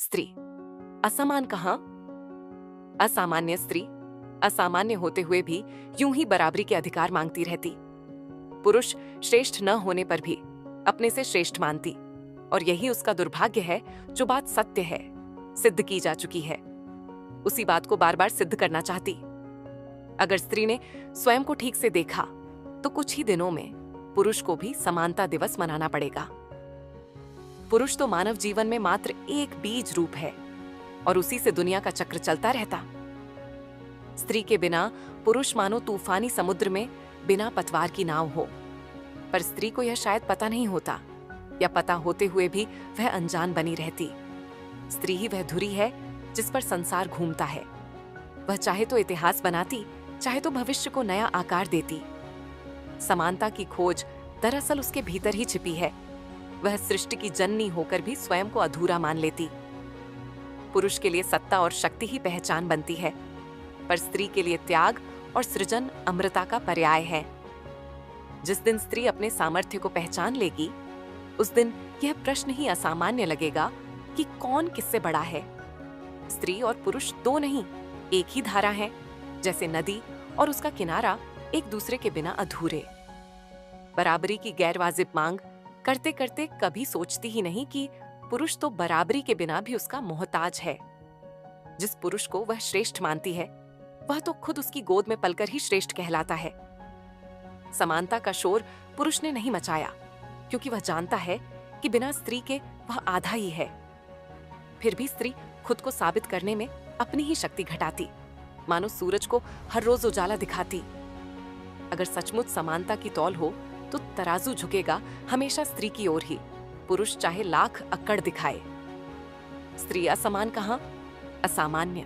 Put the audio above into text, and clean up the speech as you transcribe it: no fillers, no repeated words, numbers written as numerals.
स्त्री असमान कहां? असामान्य स्त्री असामान्य होते हुए भी यूं ही बराबरी के अधिकार मांगती रहती। पुरुष श्रेष्ठ न होने पर भी अपने से श्रेष्ठ मानती, और यही उसका दुर्भाग्य है। जो बात सत्य है, सिद्ध की जा चुकी है, उसी बात को बार बार सिद्ध करना चाहती। अगर स्त्री ने स्वयं को ठीक से देखा तो कुछ ही दिनों में पुरुष को भी समानता दिवस मनाना पड़ेगा। पुरुष तो मानव जीवन में मात्र एक बीज रूप है, और उसी से दुनिया का चक्र चलता रहता। स्त्री के बिना पुरुष मानो तूफानी समुद्र में बिना पतवार की नाव हो। पर स्त्री को यह शायद पता नहीं होता, या पता होते हुए भी वह अनजान बनी रहती। स्त्री ही वह धुरी है जिस पर संसार घूमता है। वह चाहे तो इतिहास बनाती, चाहे तो भविष्य को नया आकार देती। समानता की खोज दरअसल उसके भीतर ही छिपी है। वह सृष्टि की जननी होकर भी स्वयं को अधूरा मान लेती। पुरुष के लिए सत्ता और शक्ति ही पहचान बनती है, पर स्त्री के लिए त्याग और सृजन अमृता का पर्याय है। जिस दिन स्त्री अपने सामर्थ्य को पहचान लेगी, उस दिन यह प्रश्न ही असामान्य लगेगा कि कौन किससे बड़ा है। स्त्री और पुरुष दो नहीं, एक ही धारा है, जैसे नदी और उसका किनारा एक दूसरे के बिना अधूरे। बराबरी की गैरवाजिब मांग करते करते कभी सोचती ही नहीं कि पुरुष तो बराबरी के बिना भी उसका मोहताज है। जिस पुरुष को वह श्रेष्ठ मानती है, वह तो खुद उसकी गोद में पलकर ही श्रेष्ठ कहलाता है। समानता का शोर पुरुष ने नहीं मचाया, क्योंकि वह जानता है कि बिना स्त्री के वह आधा ही है। फिर भी स्त्री खुद को साबित करने में अपनी ही शक्ति घटाती, मानो सूरज को हर रोज उजाला दिखाती। अगर सचमुच समानता की तौल हो तो तराजू झुकेगा हमेशा स्त्री की ओर ही, पुरुष चाहे लाख अक्कड़ दिखाए। स्त्री असमान कहां, असामान्य।